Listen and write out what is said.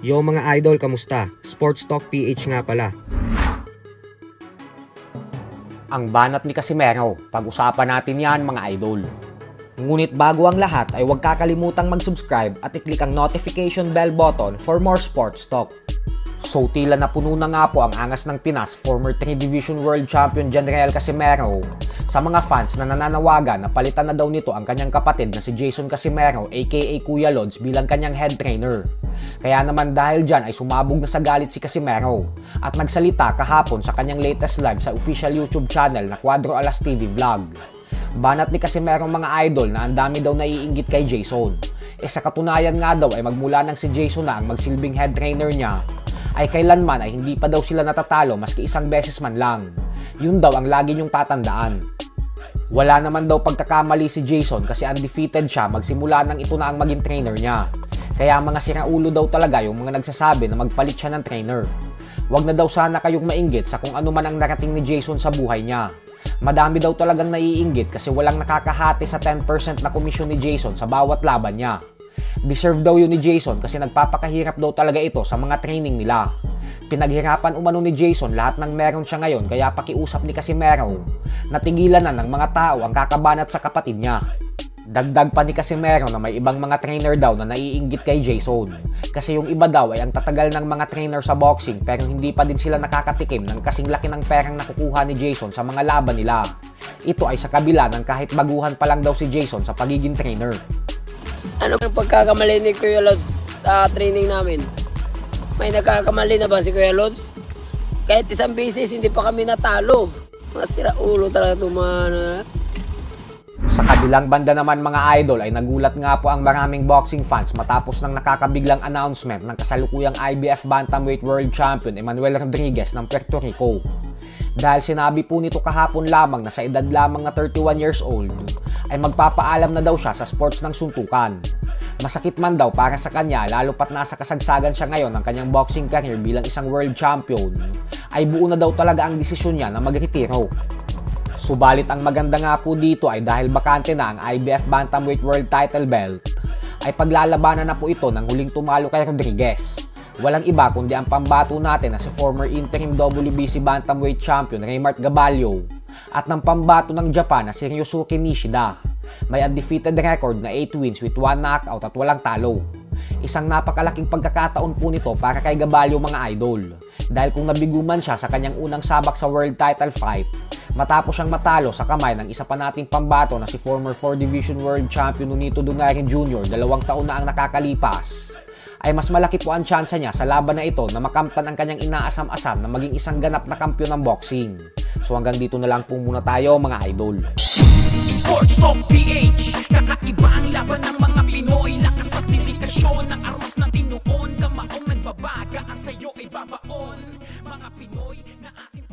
Yo mga idol, kamusta? Sports Talk PH nga pala. Ang banat ni Casimero, pag-usapan natin yan mga idol. Ngunit bago ang lahat ay huwag kakalimutang mag-subscribe at i-click ang notification bell button for more sports talk. So tila napuno na nga po ang angas ng Pinas former 3 Division World Champion General Casimero sa mga fans na nananawagan na palitan na daw nito ang kanyang kapatid na si Jason Casimero aka Kuya Lods bilang kanyang head trainer. Kaya naman dahil dyan ay sumabog na sa galit si Casimero at nagsalita kahapon sa kanyang latest live sa official YouTube channel na Cuadro Alas TV Vlog. Banat ni Casimero mga idol na ang dami daw naiinggit kay Jason. Sa katunayan nga daw ay magmula nang si Jason na ang magsilbing head trainer niya ay kailanman ay hindi pa daw sila natatalo maski isang beses man lang. Yun daw ang lagi niyong tatandaan. Wala naman daw pagkakamali si Jason kasi undefeated siya magsimula nang ito na ang maging trainer niya. Kaya mga siraulo daw talaga yung mga nagsasabi na magpalit siya ng trainer. Huwag na daw sana kayong mainggit sa kung ano man ang narating ni Jason sa buhay niya. Madami daw talagang naiinggit kasi walang nakakahati sa 10% na komisyon ni Jason sa bawat laban niya. Deserve daw yun ni Jason kasi nagpapakahirap daw talaga ito sa mga training nila. Pinaghirapan umano ni Jason lahat ng meron siya ngayon kaya pakiusap ni Casimero na tigilan na ng mga tao ang kakabanat sa kapatid niya. Dagdag pa ni Casimero na may ibang mga trainer daw na naiinggit kay Jason kasi yung iba daw ay ang tatagal ng mga trainer sa boxing pero hindi pa din sila nakakatikim ng kasing laki ng perang nakukuha ni Jason sa mga laban nila. Ito ay sa kabila ng kahit baguhan pa lang daw si Jason sa pagiging trainer. Ano ang pagkakamali ni Kuya Lods sa training namin? May nagkakamali na ba si Kuya Lods? Kahit isang beses hindi pa kami natalo. Mga siraulo talaga ito mga... Sa kabilang banda naman mga idol ay nagulat nga po ang maraming boxing fans matapos ng nakakabiglang announcement ng kasalukuyang IBF Bantamweight World Champion Emmanuel Rodriguez ng Puerto Rico. Dahil sinabi po nito kahapon lamang na sa edad lamang na 31 years old ay magpapaalam na daw siya sa sports ng suntukan. Masakit man daw para sa kanya lalo pat nasa kasagsagan siya ngayon ng kanyang boxing career bilang isang world champion ay buo na daw talaga ang desisyon niya na magretiro. Subalit ang maganda nga po dito ay dahil bakante na ang IBF Bantamweight World Title Belt ay paglalabanan na po ito ng huling tumalo kay Rodriguez. Walang iba kundi ang pambato natin na si former interim WBC Bantamweight Champion Raymart Gabalio at ng pambato ng Japan na si Ryosuke Nishida. May undefeated record na 8 wins with 1 knockout at walang talo. Isang napakalaking pagkakataon po nito para kay Gabalio mga idol. Dahil kung nabiguman siya sa kanyang unang sabak sa world title fight, matapos siyang matalo sa kamay ng isa pa nating pambato na si former 4 Division World Champion Nonito Donaire Jr. 2 taon na ang nakakalipas, ay mas malaki po ang tsansa niya sa laban na ito na makamtan ang kanyang inaasam-asam na maging isang ganap na kampiyon ng boxing. So hanggang dito na lang po muna tayo mga idol. Sports Talk PH, kakaiba ang laban ng mga Pinoy. Lakas at dedikasyon ng aros na tinuon. Kamaong nagbabaga, ang sayo ay babaon. Mga Pinoy na ating